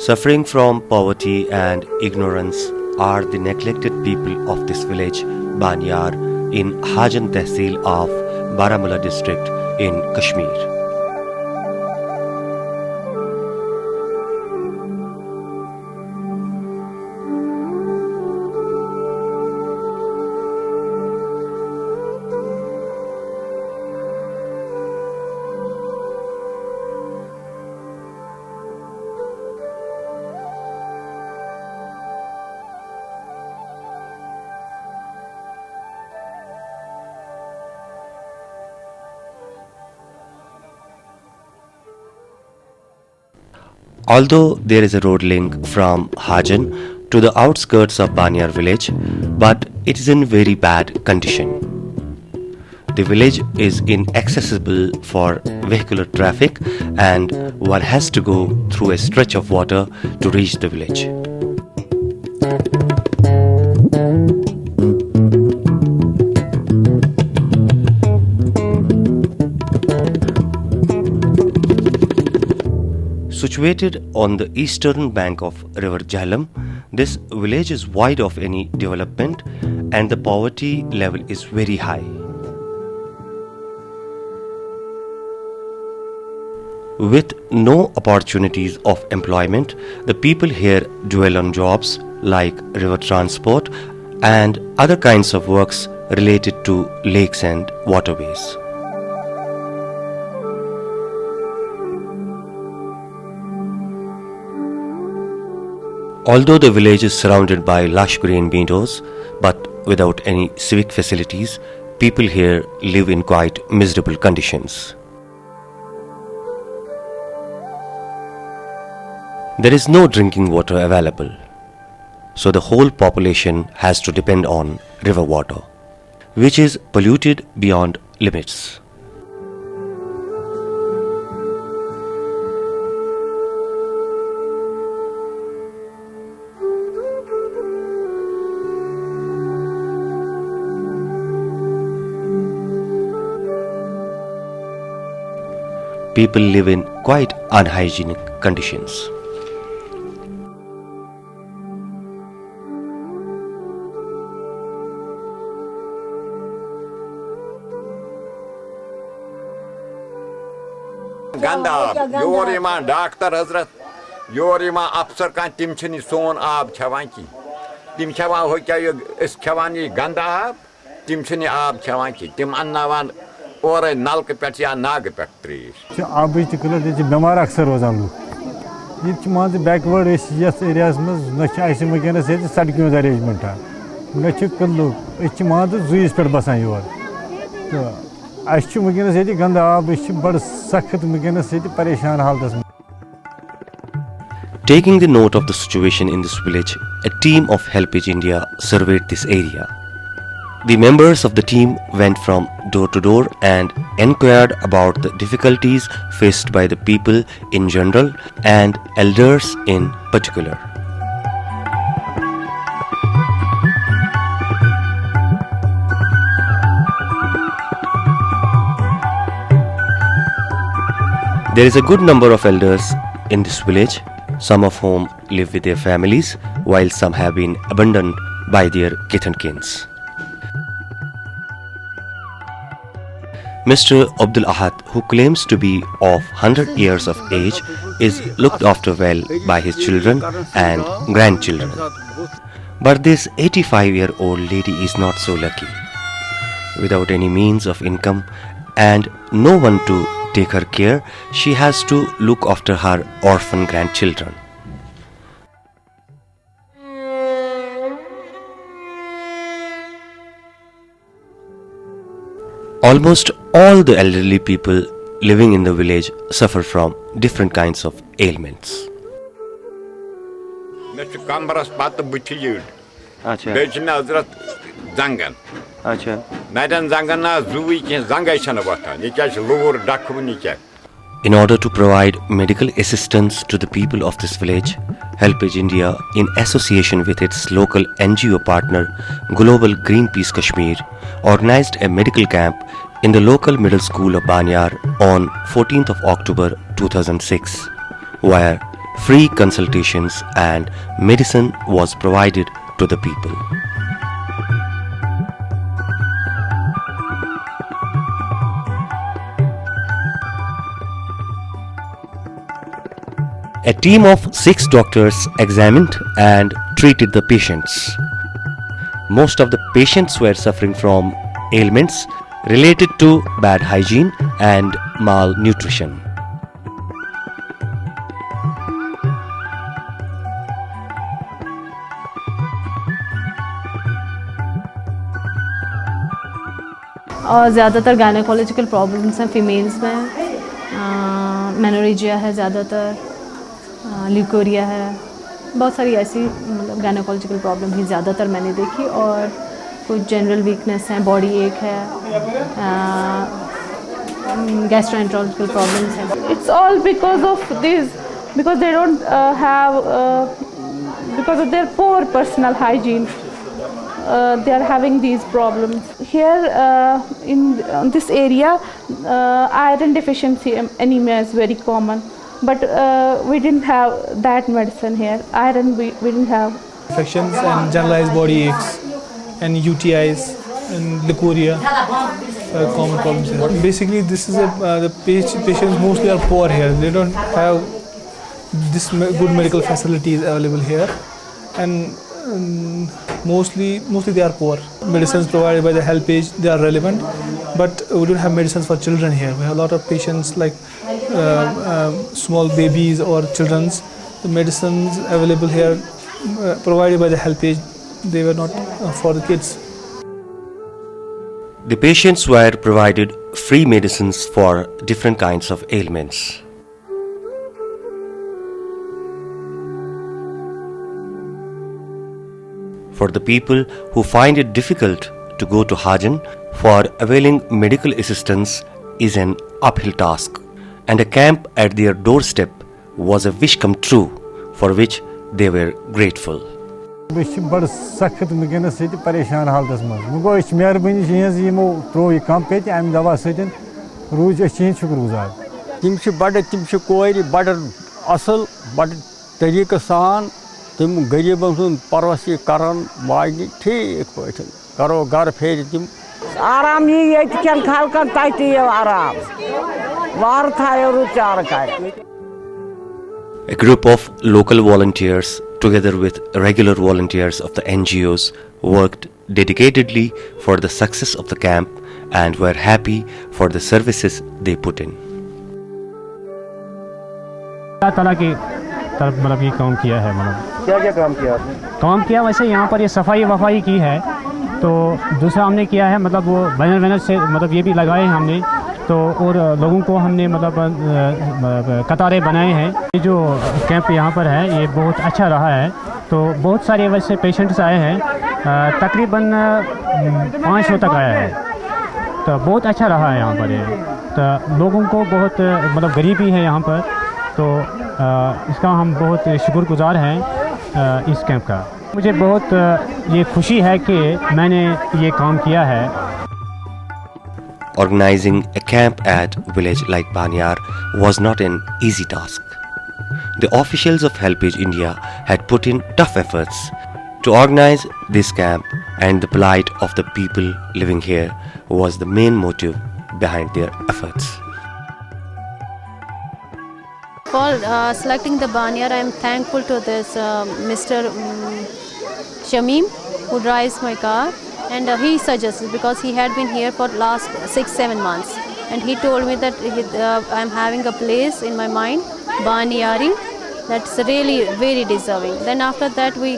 Suffering from poverty and ignorance are the neglected people of this village, Banyar, in Hajan Tehsil of Baramulla district in Kashmir. Although there is a road link from Hajan to the outskirts of Banyar village, but it is in very bad condition. The village is inaccessible for vehicular traffic and one has to go through a stretch of water to reach the village. Situated on the eastern bank of River Jhelum, this village is void of any development and the poverty level is very high. With no opportunities of employment, the people here dwell on jobs like river transport and other kinds of works related to lakes and waterways. Although the village is surrounded by lush green meadows, but without any civic facilities, people here live in quite miserable conditions. There is no drinking water available, so the whole population has to depend on river water, which is polluted beyond limits. People live in quite unhygienic conditions. Ganda, Yorima, Doctor Hazrat, Yorima, Apsarkan, Timchini, Son Ab Chavanki. Tim Chava Hoka is Chavani, Ganda, Timchini Ab Chavanki, Tim Annavan. और नल के पेट या नाग factory आबी colour बेमार अक्सर रोजान look ये मान backward yes areas मज न वनस ये सड़क अरेंजमेंट न कलू मान जुस पे बसान योर तो वनस ये गंद आब बड़ सख्त वनस ये परेशान हालत. Taking the note of the situation in this village, a team of Helpage India surveyed this area. The members of the team went from door to door and inquired about the difficulties faced by the people in general and elders in particular. There is a good number of elders in this village, some of whom live with their families, while some have been abandoned by their kith and kins. Mr. Abdul Ahad, who claims to be of 100 years of age, is looked after well by his children and grandchildren. But this 85-year-old lady is not so lucky. Without any means of income and no one to take her care, she has to look after her orphan grandchildren. Almost all the elderly people living in the village suffer from different kinds of ailments. In order to provide medical assistance to the people of this village, Helpage India, in association with its local NGO partner Global Greenpeace Kashmir, organized a medical camp in the local middle school of Banyar on 14th of October 2006, where free consultations and medicine was provided to the people. A team of 6 doctors examined and treated the patients. Most of the patients were suffering from ailments related to bad hygiene and malnutrition. और ज़्यादातर gynaecological problems हैं females में, menorrhagia है ज़्यादातर, leucorrhoea है, बहुत सारी ऐसी मतलब गायनेकोलॉजिकल प्रॉब्लम ही ज़्यादातर मैंने देखी। और कुछ जनरल वीकनेस है, बॉडी एक है, गैस्ट्रोएंटेरोलॉजिकल प्रॉब्लम्स हैं। It's all because of this, because they don't have, because of their poor personal hygiene. They are having these problems. Here in this area, iron deficiency anemia is very common, but we didn't have that medicine here. Iron we didn't have. Infections and generalized body aches and UTIs and leukorrhea are common problems here. Basically, this is the patients mostly are poor here. They don't have this good medical facilities available here, and mostly they are poor. Medicines provided by the HelpAge, they are relevant, but we don't have medicines for children here. We have a lot of patients like small babies or children's. The medicines available here provided by the HelpAge, they were not for the kids. The patients were provided free medicines for different kinds of ailments. For the people who find it difficult to go to Hajan for availing medical assistance is an uphill task, and a camp at their doorstep was a wish come true, for which they were grateful. बड़ सख्त वनस परेशान हालत मज गो मेहरबानी यमो throw यह कम पे अमि दवा सतन रूज शुक्रगुजार। तिम बड़ असल बड़ तरीक़ सान तम गरीबन सुन परवसी करान वाजन ठीक पे करो घर फेर तम आराम ये खलकन तथि आराम वार थायो रुचार कर। A group of local volunteers, together with regular volunteers of the NGOs, worked dedicatedly for the success of the camp and were happy for the services they put in. अल्लाह ताला की तरफ मतलब ये काम किया है। मतलब क्या काम किया आपने? काम किया वैसे यहाँ पर ये सफाई वफाई की है, तो दूसरा हमने किया है मतलब वो बैनर से मतलब ये भी लगाए हैं हमने, तो और लोगों को हमने मतलब कतारें बनाए हैं। ये जो कैंप यहाँ पर है ये बहुत अच्छा रहा है, तो बहुत सारे वैसे पेशेंट्स आए हैं, तकरीबन 500 तक आया है, तो बहुत अच्छा रहा है यहाँ पर। ये तो लोगों को बहुत मतलब गरीबी है यहाँ पर, तो इसका हम बहुत शुक्रगुजार हैं इस कैंप का। मुझे बहुत ये खुशी है कि मैंने ये काम किया है। Organizing a camp at village like Baniar was not an easy task. The officials of HelpAge India had put in tough efforts to organize this camp, and the plight of the people living here was the main motive behind their efforts. For selecting the Baniar, I am thankful to this Mr. Shamim, who drives my car. And he suggested, because he had been here for last 6-7 months, and he told me that I am having a place in my mind, Baniari, that's really very deserving. Then after that we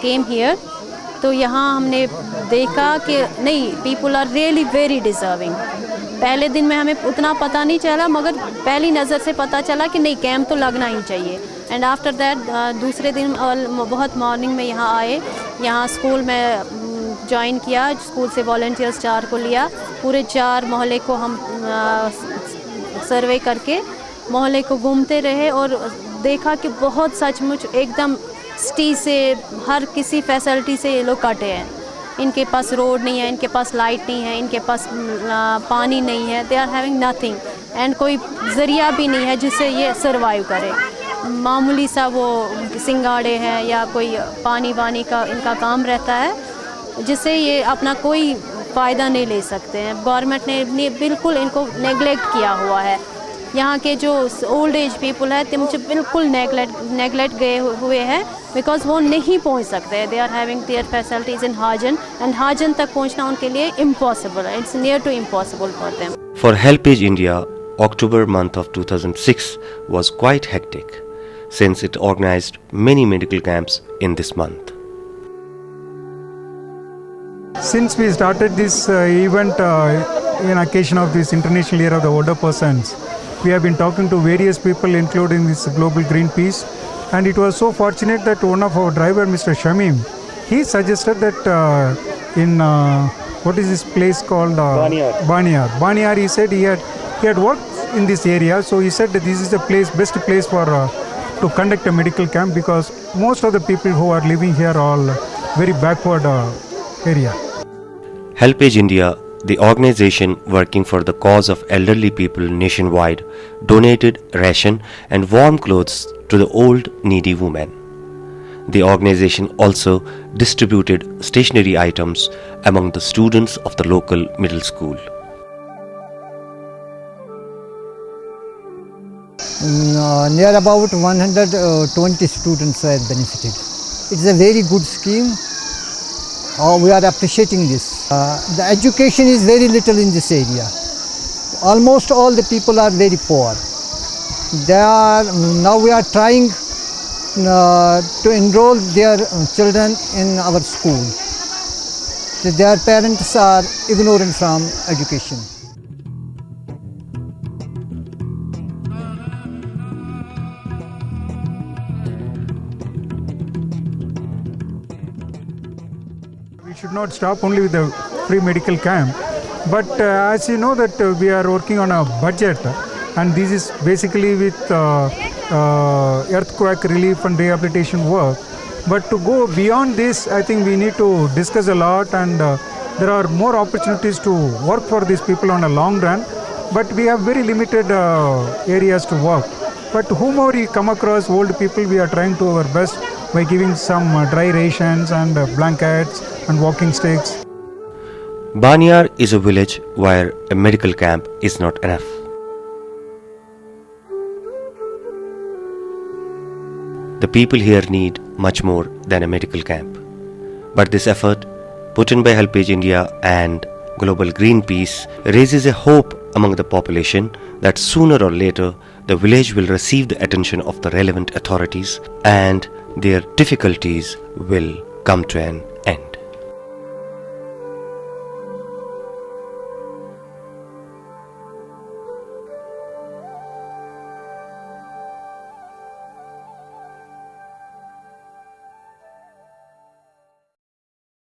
came here, तो यहाँ हमने देखा कि नहीं, people are really very deserving. पहले दिन में हमें उतना पता नहीं चला, मगर पहली नज़र से पता चला कि नहीं, कैंप तो लगना ही चाहिए। एंड आफ्टर दैट दूसरे दिन बहुत मॉर्निंग में यहाँ आए, यहाँ स्कूल में ज्वाइन किया, स्कूल से वॉलंटियर्स 4 को लिया, पूरे 4 मोहल्ले को हम सर्वे करके मोहल्ले को घूमते रहे और देखा कि बहुत सचमुच एकदम सिटी से हर किसी फैसिलिटी से ये लोग कटे हैं। इनके पास रोड नहीं है, इनके पास लाइट नहीं है, इनके पास पानी नहीं है, they are having nothing, and कोई ज़रिया भी नहीं है जिससे ये सर्वाइव करे। मामूली सा वो सिंगाड़े हैं या कोई पानी वानी का इनका काम रहता है, जिससे ये अपना कोई फ़ायदा नहीं ले सकते हैं। गवर्नमेंट ने बिल्कुल इनको नेगलेक्ट किया हुआ है। यहाँ के जो ओल्ड एज पीपल है तिम बिल्कुल नेगलेक्ट गए हुए हैं, बिकॉज वो नहीं पहुँच सकते। They are having their facilities in Hajan, and Hajan तक पहुँचना उनके लिए इम्पॉसिबल है। It's near to impossible for them. For HelpAge India, October month of 2006 was quite hectic since it organized many medical camps in this month. Since we started this event in occasion of this International Year of the Older Persons, we have been talking to various people including this Global Greenpeace, and it was so fortunate that one of our driver, Mr. Shamim, he suggested that in what is this place called? Baniar. Baniar, he said he had worked in this area, so he said that this is the best place for to conduct a medical camp, because most of the people who are living here are all very backward area. HelpAge India, the organization working for the cause of elderly people nationwide, donated ration and warm clothes to the old needy women. The organization also distributed stationery items among the students of the local middle school. Near about 120 students have benefited. It's a very good scheme. We are appreciating this. The education is very little in this area. Almost all the people are very poor. Now we are trying to enroll their children in our school. Their parents are ignorant from education. We should not stop only with the free medical camp, but as you know that we are working on a budget, and this is basically with earthquake relief and rehabilitation work. But to go beyond this, I think we need to discuss a lot, and there are more opportunities to work for these people on a long run, but we have very limited areas to work. But whomever we come across, old people, we are trying to our best by giving some dry rations and blankets and walking sticks. Baniar is a village where a medical camp is not enough. The people here need much more than a medical camp. But this effort, put in by HelpAge India and Global Greenpeace, raises a hope among the population that sooner or later the village will receive the attention of the relevant authorities and their difficulties will come to an end.